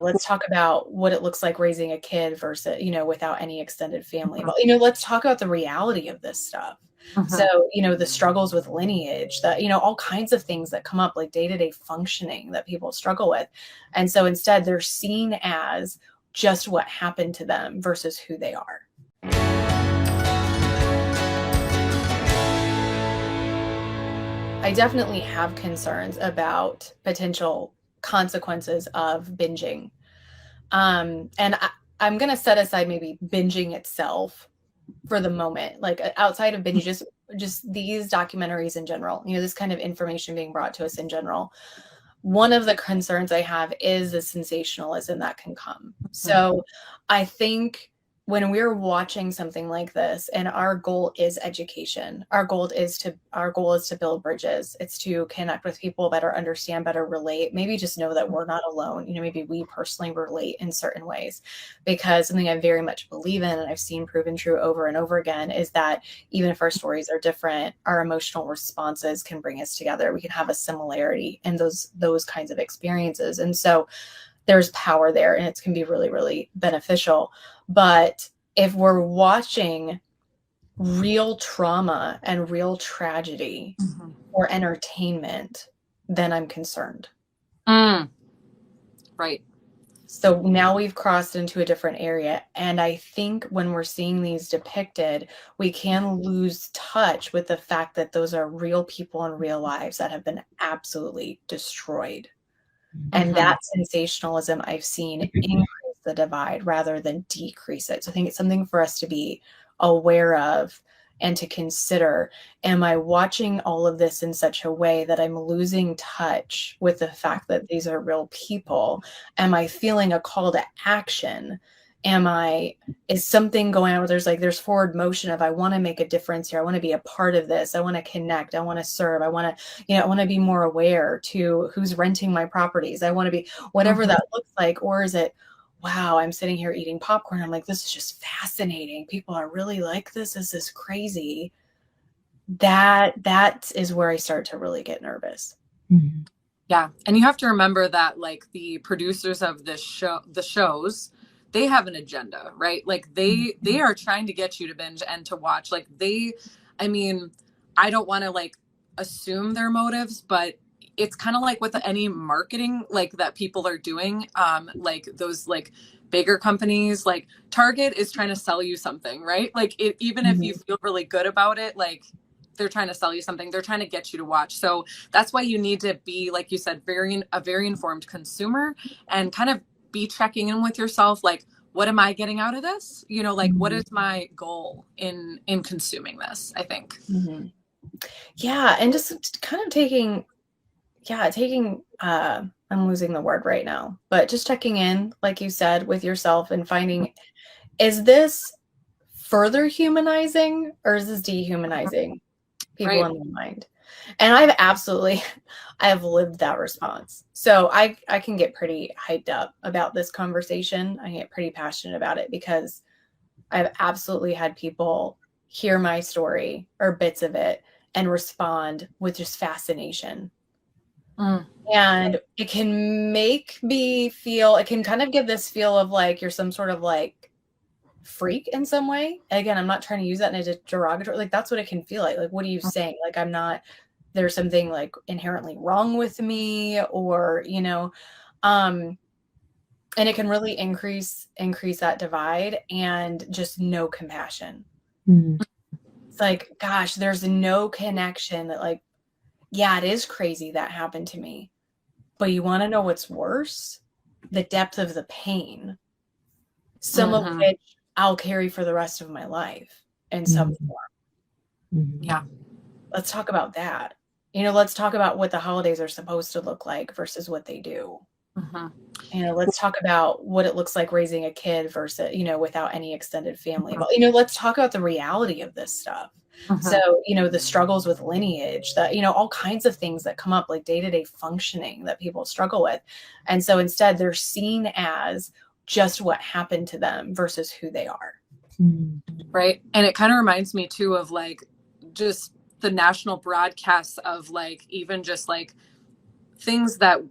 Let's talk about what it looks like raising a kid versus, without any extended family. Mhm. But, let's talk about the reality of this stuff. So, Mhm. the struggles with lineage, that, all kinds of things that come up, like day-to-day functioning that people struggle with. And so instead they're seen as just what happened to them versus who they are. I definitely have concerns about potential consequences of binging. I'm going to set aside maybe binging itself for the moment, like outside of binge, just these documentaries in general, this kind of information being brought to us in general. One of the concerns I have is the sensationalism that can come. Mhm. So I think when we're watching something like this and our goal is education, our goal is to build bridges. It's to connect with people, better understand, better relate, maybe just know that we're not alone. Maybe we personally relate in certain ways, because something I very much believe in and I've seen proven true over and over again is that even if our stories are different, our emotional responses can bring us together. We can have a similarity in those kinds of experiences. And so there's power there, and it can be really, really beneficial. But if we're watching real trauma and real tragedy Mhm. or entertainment, then I'm concerned. Mm. Right. So now we've crossed into a different area. And I think when we're seeing these depicted, we can lose touch with the fact that those are real people in real lives that have been absolutely destroyed. And Mhm. that sensationalism I've seen increase the divide rather than decrease it. So I think it's something for us to be aware of and to consider. Am I watching all of this in such a way that I'm losing touch with the fact that these are real people? Am I feeling a call to action? Is something going on where there's forward motion of, I want to make a difference here. I want to be a part of this. I want to connect. I want to serve. I want to be more aware to who's renting my properties. I want to be whatever Mhm. that looks like. Or is it, wow, I'm sitting here eating popcorn. I'm like, this is just fascinating. People are really like this. This is crazy. That is where I start to really get nervous. Mhm. Yeah. And you have to remember that like the producers of the shows, they have an agenda, right? Like they are trying to get you to binge and to watch. I mean, I don't want to like assume their motives, but it's kind of like with any marketing like that people are doing, like those like bigger companies, like Target is trying to sell you something, right? Like even if you Mhm. feel really good about it, like they're trying to sell you something, they're trying to get you to watch. So that's why you need to be, like you said, a very informed consumer, and kind of be checking in with yourself, like, what am I getting out of this? Like, what Mhm. is my goal in consuming this? I think. Mhm. Yeah, and just kind of taking I'm losing the word right now, but just checking in, like you said, with yourself and finding, is this further humanizing or is this dehumanizing people Right. in their mind? And I have lived that response. So I can get pretty hyped up about this conversation. I get pretty passionate about it because I've absolutely had people hear my story or bits of it and respond with just fascination. Mm. And it can kind of give this feel of like you're some sort of like freak in some way. Again, I'm not trying to use that in a derogatory, like that's what it can feel like. Like, what are you saying? Like, there's something like inherently wrong with me, or, um, and it can really increase that divide and just no compassion. Mhm. It's like, gosh, there's no connection that, like, yeah, it is crazy that happened to me. But you want to know what's worse? The depth of the pain, some of Mhm. which I'll carry for the rest of my life in some Mhm. form. Mhm. Yeah. Let's talk about that. Let's talk about what the holidays are supposed to look like versus what they do. Mhm. Let's talk about what it looks like raising a kid versus, without any extended family. Mhm. But, let's talk about the reality of this stuff. So, Mhm. the struggles with lineage, that, all kinds of things that come up, like day-to-day functioning that people struggle with. And so instead they're seen as just what happened to them versus who they are. Mhm. Right. And it kind of reminds me too of like just the national broadcasts of like even just like things that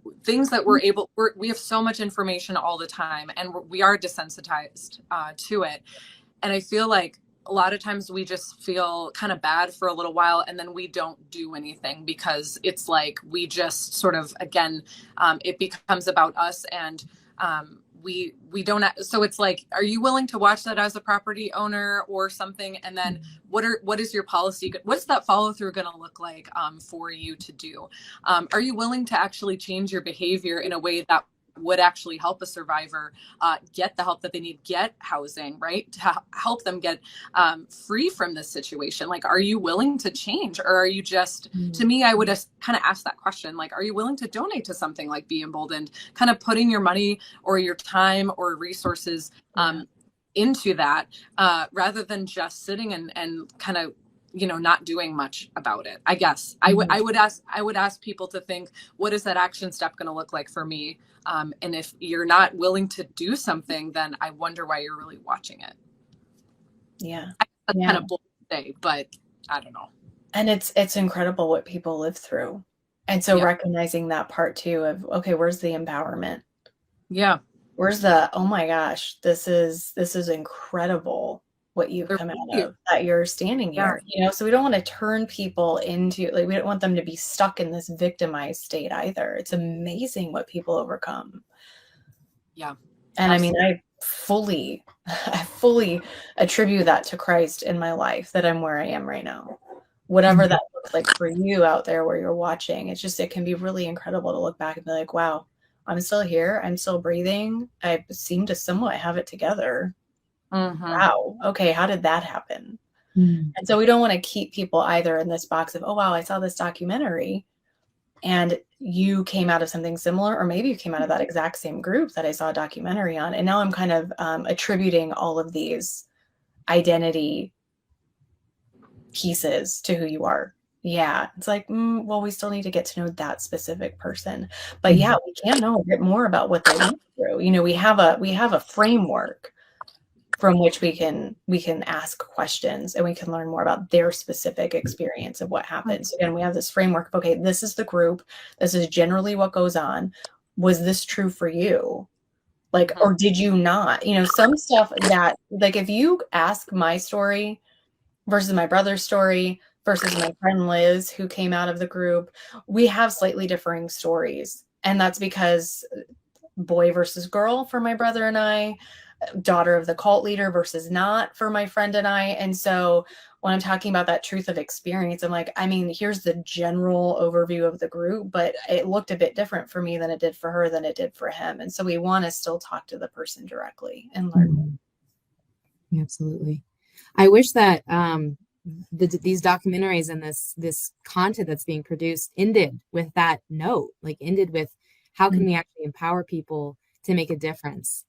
we have so much information all the time, and we are desensitized to it. And I feel like a lot of times we just feel kind of bad for a little while, and then we don't do anything because it's like we just sort of, again, it becomes about us, and we don't. So it's like, are you willing to watch that as a property owner or something? And then what is your policy? What's that follow through going to look like for you to do? Are you willing to actually change your behavior in a way that would actually help a survivor get the help that they need, get housing, right? To help them get free from this situation. Like, are you willing to change, or are you just, to me, I would just kind of ask that question, like, are you willing to donate to something like beEmboldened, kind of putting your money or your time or resources into that rather than just sitting and kind of, you know, not doing much about it. I guess I would ask people to think, what is that action step going to look like for me? And if you're not willing to do something, then I wonder why you're really watching it. Yeah. That's kind of bold to say, but I don't know. And it's incredible what people live through. And so recognizing that part too of, okay, where's the empowerment? Yeah. Where's the, oh my gosh, this is incredible what you've come out of, that you're standing here, you know? So we don't want to turn people into, like, we don't want them to be stuck in this victimized state either. It's amazing what people overcome. Yeah. And absolutely. I mean, I fully attribute that to Christ in my life, that I'm where I am right now. Whatever that looks like for you out there where you're watching, it's just, it can be really incredible to look back and be like, wow, I'm still here. I'm still breathing. I seem to somewhat have it together. Wow. Okay. How did that happen? And so we don't want to keep people either in this box of, oh, wow, I saw this documentary and you came out of something similar, or maybe you came out of that exact same group that I saw a documentary on. And now I'm kind of attributing all of these identity pieces to who you are. Yeah. It's like, well, we still need to get to know that specific person. But yeah, we can know a bit more about what they went through. You know, we have a framework from which we can ask questions, and we can learn more about their specific experience of what happened. So again, we have this framework of, okay, this is the group. This is generally what goes on. Was this true for you? Like, or did you not? You know, some stuff that, like, if you ask my story versus my brother's story versus my friend Liz, who came out of the group, we have slightly differing stories. And that's because boy versus girl for my brother and I, daughter of the cult leader versus not for my friend and I. And so when I'm talking about that truth of experience, I'm like, I mean, here's the general overview of the group, but it looked a bit different for me than it did for her, than it did for him. And so we want to still talk to the person directly and learn. Absolutely. I wish that these documentaries and this content that's being produced ended with that note, like ended with, how can we actually empower people to make a difference?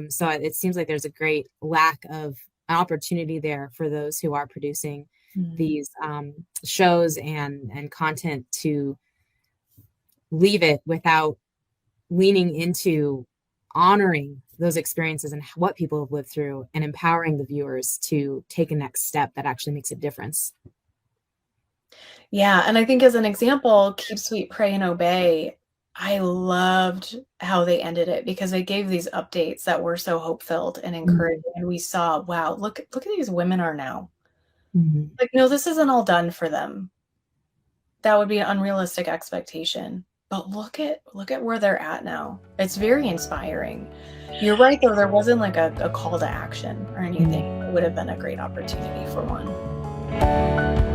So it seems like there's a great lack of an opportunity there for those who are producing these shows and content to leave it without leaning into honoring those experiences and what people have lived through, and empowering the viewers to take a next step that actually makes a difference. Yeah. And I think, as an example, Keep Sweet, Pray, and Obey, I loved how they ended it, because they gave these updates that were so hope-filled and encouraging. And we saw, wow, look at these women are now. Like, no, this isn't all done for them. That would be an unrealistic expectation. But look at where they're at now. It's very inspiring. You're right, though, there wasn't like a call to action or anything. It would have been a great opportunity for one.